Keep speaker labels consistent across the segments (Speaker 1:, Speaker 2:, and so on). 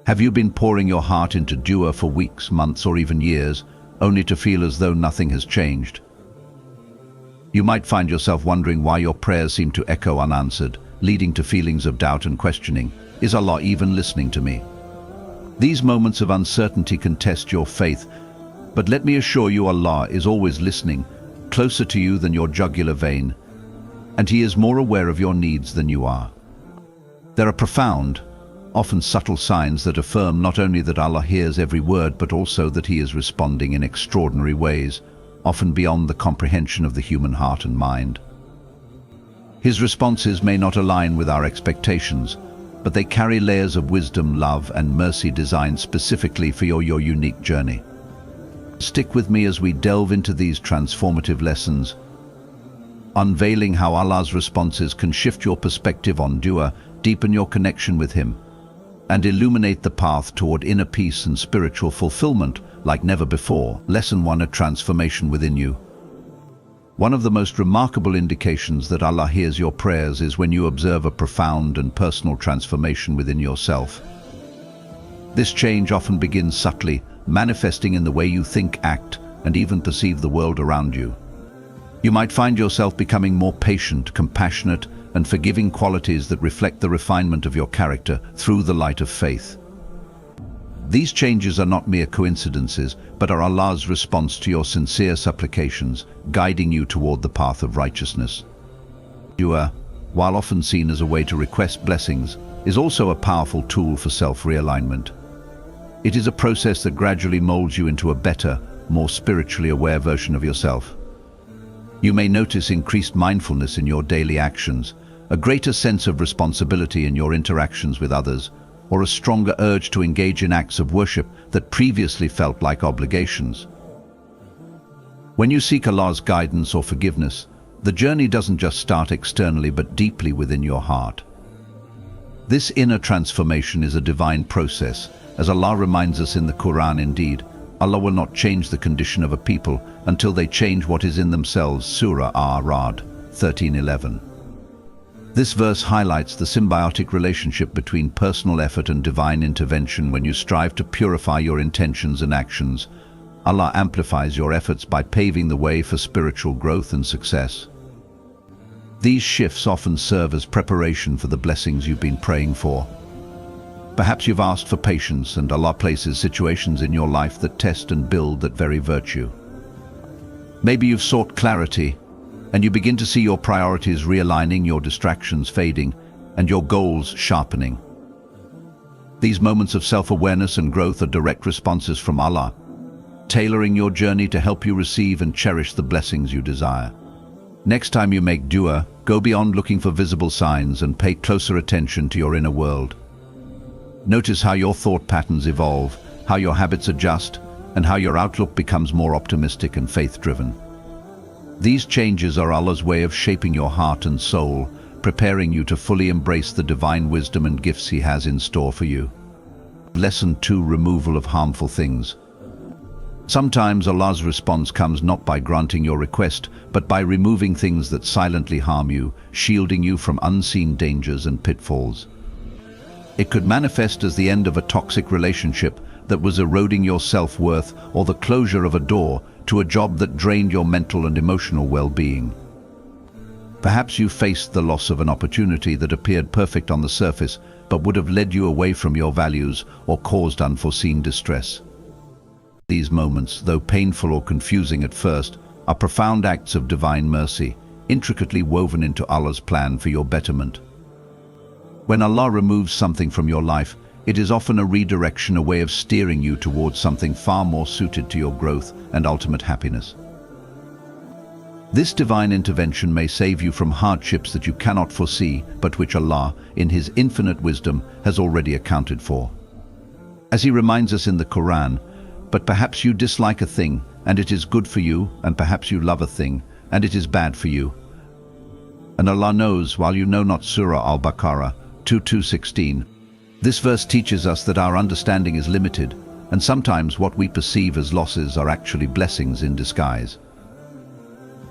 Speaker 1: Have you been pouring your heart into dua for weeks, months, or even years, only to feel as though nothing has changed? You might find yourself wondering why your prayers seem to echo unanswered, leading to feelings of doubt and questioning. Is Allah even listening to me? These moments of uncertainty can test your faith, but let me assure you, Allah is always listening, closer to you than your jugular vein, and He is more aware of your needs than you are. There are profound, often subtle signs that affirm not only that Allah hears every word, but also that He is responding in extraordinary ways, often beyond the comprehension of the human heart and mind. His responses may not align with our expectations, but they carry layers of wisdom, love, and mercy designed specifically for your unique journey. Stick with me as we delve into these transformative lessons, unveiling how Allah's responses can shift your perspective on dua, deepen your connection with Him, and illuminate the path toward inner peace and spiritual fulfillment like never before. Lesson 1: A transformation within you. One of the most remarkable indications that Allah hears your prayers is when you observe a profound and personal transformation within yourself. This change often begins subtly, manifesting in the way you think, act, and even perceive the world around you. You might find yourself becoming more patient, compassionate, and forgiving, qualities that reflect the refinement of your character through the light of faith. These changes are not mere coincidences, but are Allah's response to your sincere supplications, guiding you toward the path of righteousness. Dua, while often seen as a way to request blessings, is also a powerful tool for self-realignment. It is a process that gradually molds you into a better, more spiritually aware version of yourself. You may notice increased mindfulness in your daily actions, a greater sense of responsibility in your interactions with others, or a stronger urge to engage in acts of worship that previously felt like obligations. When you seek Allah's guidance or forgiveness, the journey doesn't just start externally but deeply within your heart. This inner transformation is a divine process. As Allah reminds us in the Quran, indeed, Allah will not change the condition of a people until they change what is in themselves. Surah Ar-Ra'd 13:11. This verse highlights the symbiotic relationship between personal effort and divine intervention. When you strive to purify your intentions and actions, Allah amplifies your efforts by paving the way for spiritual growth and success. These shifts often serve as preparation for the blessings you've been praying for. Perhaps you've asked for patience, and Allah places situations in your life that test and build that very virtue. Maybe you've sought clarity, and you begin to see your priorities realigning, your distractions fading, and your goals sharpening. These moments of self-awareness and growth are direct responses from Allah, tailoring your journey to help you receive and cherish the blessings you desire. Next time you make dua, go beyond looking for visible signs and pay closer attention to your inner world. Notice how your thought patterns evolve, how your habits adjust, and how your outlook becomes more optimistic and faith-driven. These changes are Allah's way of shaping your heart and soul, preparing you to fully embrace the divine wisdom and gifts He has in store for you. Lesson 2: Removal of harmful things. Sometimes Allah's response comes not by granting your request, but by removing things that silently harm you, shielding you from unseen dangers and pitfalls. It could manifest as the end of a toxic relationship that was eroding your self-worth, or the closure of a door to a job that drained your mental and emotional well-being. Perhaps you faced the loss of an opportunity that appeared perfect on the surface, but would have led you away from your values or caused unforeseen distress. These moments, though painful or confusing at first, are profound acts of divine mercy, intricately woven into Allah's plan for your betterment. When Allah removes something from your life, it is often a redirection, a way of steering you towards something far more suited to your growth and ultimate happiness. This divine intervention may save you from hardships that you cannot foresee, but which Allah, in His infinite wisdom, has already accounted for. As He reminds us in the Quran, "But perhaps you dislike a thing, and it is good for you, and perhaps you love a thing, and it is bad for you. And Allah knows, while you know not." Surah Al-Baqarah 2:16. This verse teaches us that our understanding is limited, and sometimes what we perceive as losses are actually blessings in disguise.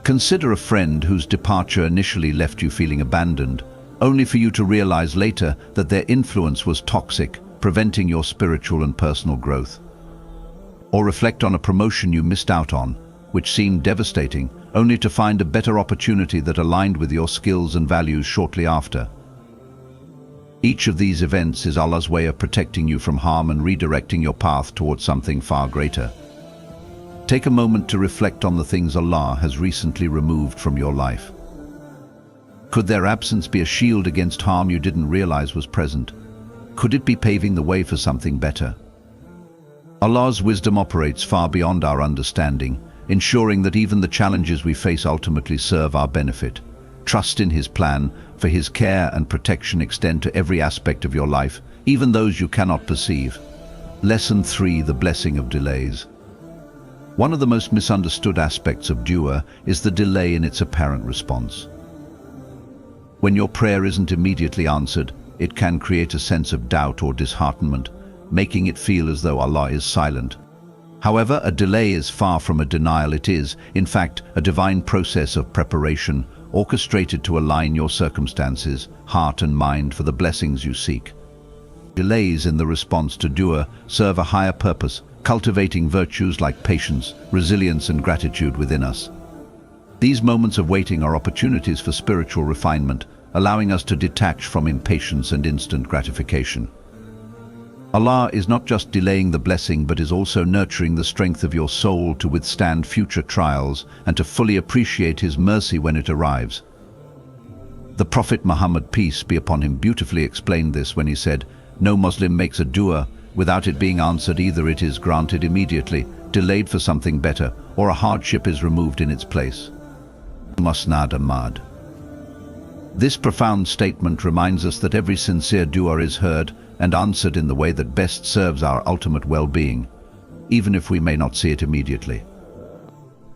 Speaker 1: Consider a friend whose departure initially left you feeling abandoned, only for you to realize later that their influence was toxic, preventing your spiritual and personal growth. Or reflect on a promotion you missed out on, which seemed devastating, only to find a better opportunity that aligned with your skills and values shortly after. Each of these events is Allah's way of protecting you from harm and redirecting your path towards something far greater. Take a moment to reflect on the things Allah has recently removed from your life. Could their absence be a shield against harm you didn't realize was present? Could it be paving the way for something better? Allah's wisdom operates far beyond our understanding, ensuring that even the challenges we face ultimately serve our benefit. Trust in His plan, for His care and protection extend to every aspect of your life, even those you cannot perceive. Lesson 3: The blessing of delays. One of the most misunderstood aspects of dua is the delay in its apparent response. When your prayer isn't immediately answered, it can create a sense of doubt or disheartenment, making it feel as though Allah is silent. However, a delay is far from a denial. It is, in fact, a divine process of preparation, orchestrated to align your circumstances, heart and mind for the blessings you seek. Delays in the response to dua serve a higher purpose, cultivating virtues like patience, resilience and gratitude within us. These moments of waiting are opportunities for spiritual refinement, allowing us to detach from impatience and instant gratification. Allah is not just delaying the blessing but is also nurturing the strength of your soul to withstand future trials and to fully appreciate His mercy when it arrives. The Prophet Muhammad, peace be upon him, beautifully explained this when he said, "No Muslim makes a dua without it being answered. Either it is granted immediately, delayed for something better, or a hardship is removed in its place." Musnad Ahmad. This profound statement reminds us that every sincere dua is heard and answered in the way that best serves our ultimate well-being, even if we may not see it immediately.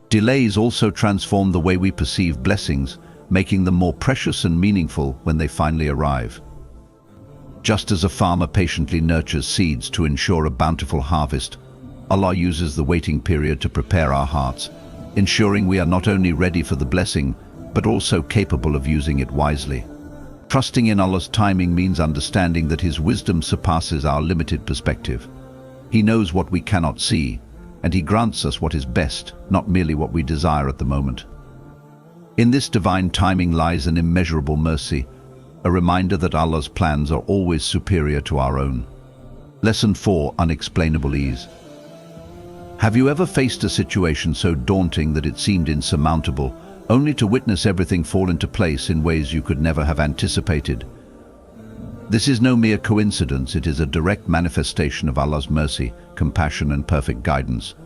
Speaker 1: Delays also transform the way we perceive blessings, making them more precious and meaningful when they finally arrive. Just as a farmer patiently nurtures seeds to ensure a bountiful harvest, Allah uses the waiting period to prepare our hearts, ensuring we are not only ready for the blessing, but also capable of using it wisely. Trusting in Allah's timing means understanding that His wisdom surpasses our limited perspective. He knows what we cannot see, and He grants us what is best, not merely what we desire at the moment. In this divine timing lies an immeasurable mercy, a reminder that Allah's plans are always superior to our own. Lesson 4: Unexplainable ease. Have you ever faced a situation so daunting that it seemed insurmountable, only to witness everything fall into place in ways you could never have anticipated? This is no mere coincidence. It is a direct manifestation of Allah's mercy, compassion and perfect guidance.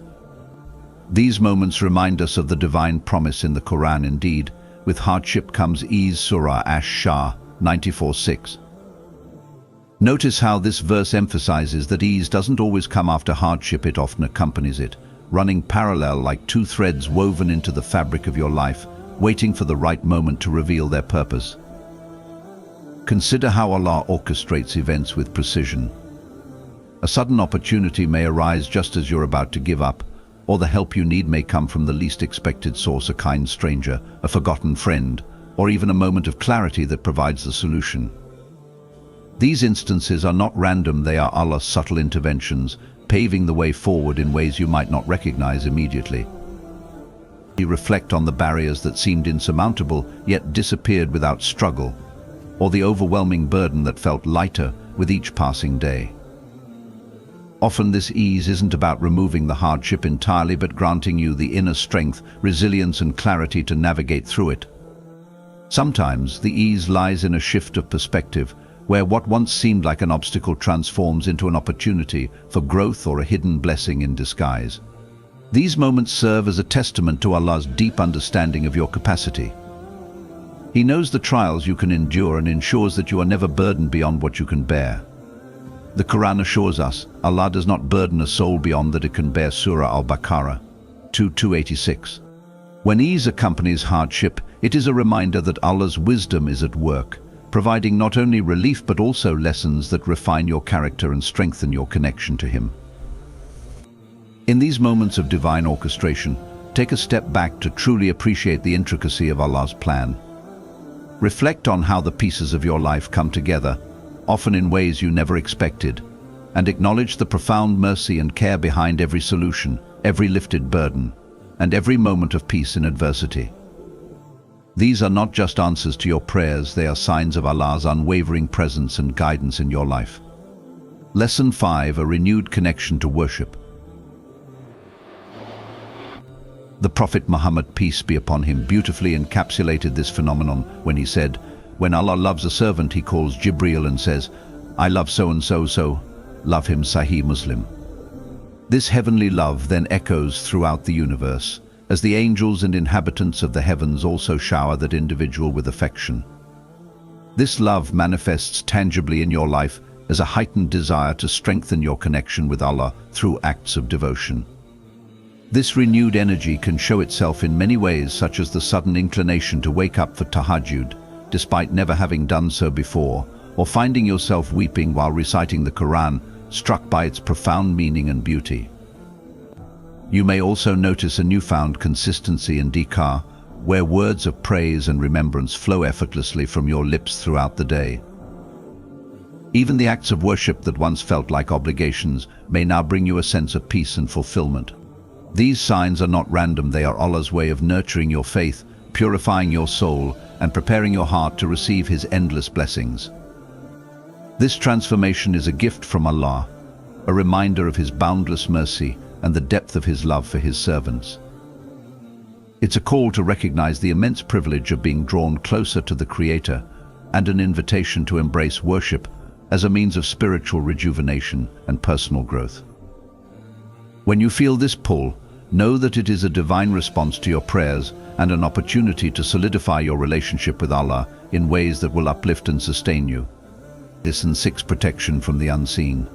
Speaker 1: These moments remind us of the divine promise in the Quran. Indeed, with hardship comes ease. Surah Ash-Shah 94:6. Notice how this verse emphasizes that ease doesn't always come after hardship, it often accompanies it, running parallel like two threads woven into the fabric of your life, waiting for the right moment to reveal their purpose. Consider how Allah orchestrates events with precision. A sudden opportunity may arise just as you're about to give up, or the help you need may come from the least expected source: a kind stranger, a forgotten friend, or even a moment of clarity that provides the solution. These instances are not random, they are Allah's subtle interventions, paving the way forward in ways you might not recognize immediately. You reflect on the barriers that seemed insurmountable yet disappeared without struggle, or the overwhelming burden that felt lighter with each passing day. Often this ease isn't about removing the hardship entirely, but granting you the inner strength, resilience and clarity to navigate through it. Sometimes the ease lies in a shift of perspective, where what once seemed like an obstacle transforms into an opportunity for growth or a hidden blessing in disguise. These moments serve as a testament to Allah's deep understanding of your capacity. He knows the trials you can endure and ensures that you are never burdened beyond what you can bear. The Quran assures us, Allah does not burden a soul beyond that it can bear. Surah Al-Baqarah 2:286. When ease accompanies hardship, it is a reminder that Allah's wisdom is at work, providing not only relief but also lessons that refine your character and strengthen your connection to Him. In these moments of divine orchestration, take a step back to truly appreciate the intricacy of Allah's plan. Reflect on how the pieces of your life come together, often in ways you never expected, and acknowledge the profound mercy and care behind every solution, every lifted burden, and every moment of peace in adversity. These are not just answers to your prayers, they are signs of Allah's unwavering presence and guidance in your life. Lesson 5: A renewed connection to worship. The Prophet Muhammad, peace be upon him, beautifully encapsulated this phenomenon when he said, "When Allah loves a servant, he calls Jibreel and says, 'I love so-and-so, so love him.'" Sahih Muslim. This heavenly love then echoes throughout the universe, as the angels and inhabitants of the heavens also shower that individual with affection. This love manifests tangibly in your life as a heightened desire to strengthen your connection with Allah through acts of devotion. This renewed energy can show itself in many ways, such as the sudden inclination to wake up for tahajjud, despite never having done so before, or finding yourself weeping while reciting the Quran, struck by its profound meaning and beauty. You may also notice a newfound consistency in dhikr, where words of praise and remembrance flow effortlessly from your lips throughout the day. Even the acts of worship that once felt like obligations may now bring you a sense of peace and fulfillment. These signs are not random, they are Allah's way of nurturing your faith, purifying your soul, and preparing your heart to receive His endless blessings. This transformation is a gift from Allah, a reminder of His boundless mercy and the depth of His love for His servants. It's a call to recognize the immense privilege of being drawn closer to the Creator, and an invitation to embrace worship as a means of spiritual rejuvenation and personal growth. When you feel this pull, know that it is a divine response to your prayers and an opportunity to solidify your relationship with Allah in ways that will uplift and sustain you. Lesson 6: Protection from the unseen.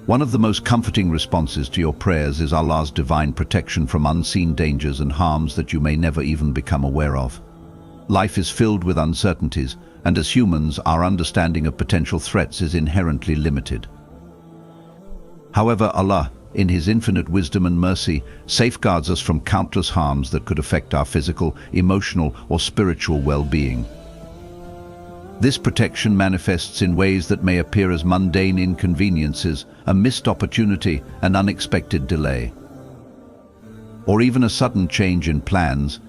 Speaker 1: One of the most comforting responses to your prayers is Allah's divine protection from unseen dangers and harms that you may never even become aware of. Life is filled with uncertainties, and as humans, our understanding of potential threats is inherently limited. However, Allah, in His infinite wisdom and mercy, safeguards us from countless harms that could affect our physical, emotional, or spiritual well-being. This protection manifests in ways that may appear as mundane inconveniences, a missed opportunity, an unexpected delay, or even a sudden change in plans.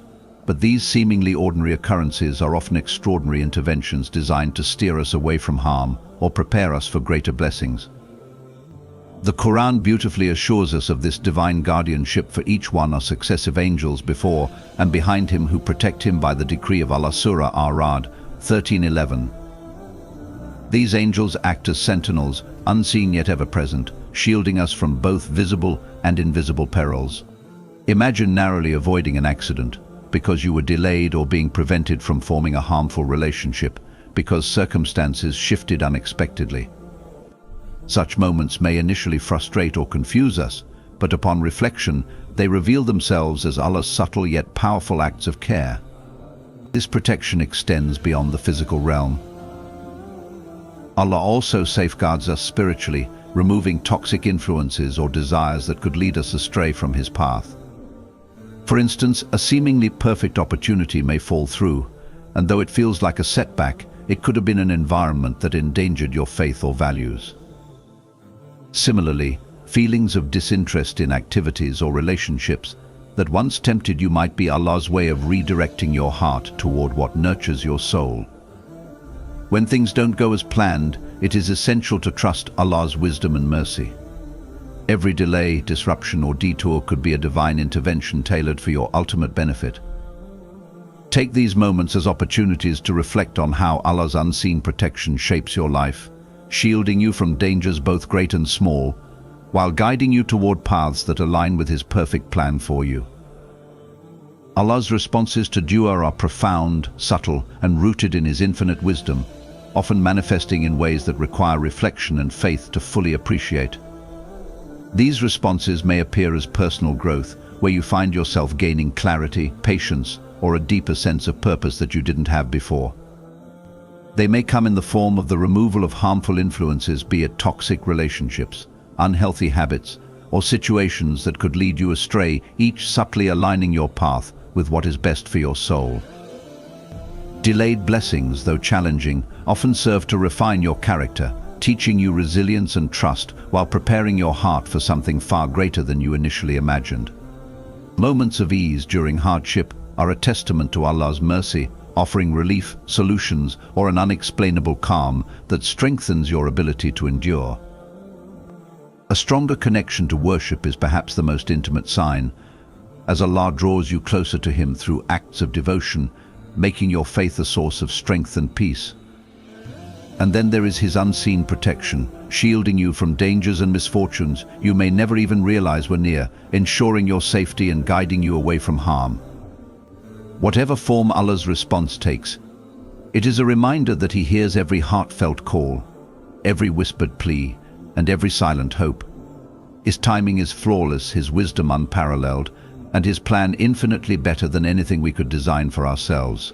Speaker 1: But these seemingly ordinary occurrences are often extraordinary interventions designed to steer us away from harm or prepare us for greater blessings. The Quran beautifully assures us of this divine guardianship. For each one are successive angels before and behind him who protect him by the decree of Allah. Surah Ar-Ra'd 13:11. These angels act as sentinels, unseen yet ever present, shielding us from both visible and invisible perils. Imagine narrowly avoiding an accident because you were delayed, or being prevented from forming a harmful relationship because circumstances shifted unexpectedly. Such moments may initially frustrate or confuse us, but upon reflection, they reveal themselves as Allah's subtle yet powerful acts of care. This protection extends beyond the physical realm. Allah also safeguards us spiritually, removing toxic influences or desires that could lead us astray from His path. For instance, a seemingly perfect opportunity may fall through, and though it feels like a setback, it could have been an environment that endangered your faith or values. Similarly, feelings of disinterest in activities or relationships that once tempted you might be Allah's way of redirecting your heart toward what nurtures your soul. When things don't go as planned, it is essential to trust Allah's wisdom and mercy. Every delay, disruption, or detour could be a divine intervention tailored for your ultimate benefit. Take these moments as opportunities to reflect on how Allah's unseen protection shapes your life, shielding you from dangers both great and small, while guiding you toward paths that align with His perfect plan for you. Allah's responses to dua are profound, subtle, and rooted in His infinite wisdom, often manifesting in ways that require reflection and faith to fully appreciate. These responses may appear as personal growth, where you find yourself gaining clarity, patience, or a deeper sense of purpose that you didn't have before. They may come in the form of the removal of harmful influences, be it toxic relationships, unhealthy habits, or situations that could lead you astray, each subtly aligning your path with what is best for your soul. Delayed blessings, though challenging, often serve to refine your character, teaching you resilience and trust while preparing your heart for something far greater than you initially imagined. Moments of ease during hardship are a testament to Allah's mercy, offering relief, solutions, or an unexplainable calm that strengthens your ability to endure. A stronger connection to worship is perhaps the most intimate sign, as Allah draws you closer to Him through acts of devotion, making your faith a source of strength and peace. And then there is His unseen protection, shielding you from dangers and misfortunes you may never even realize were near, ensuring your safety and guiding you away from harm. Whatever form Allah's response takes, it is a reminder that He hears every heartfelt call, every whispered plea, and every silent hope. His timing is flawless, His wisdom unparalleled, and His plan infinitely better than anything we could design for ourselves.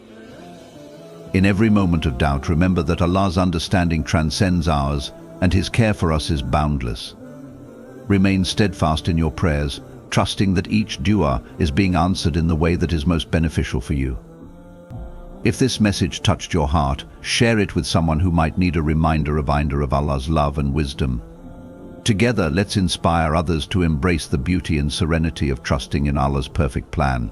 Speaker 1: In every moment of doubt, remember that Allah's understanding transcends ours, and His care for us is boundless. Remain steadfast in your prayers, trusting that each dua is being answered in the way that is most beneficial for you. If this message touched your heart, share it with someone who might need a reminder of Allah's love and wisdom. Together, let's inspire others to embrace the beauty and serenity of trusting in Allah's perfect plan.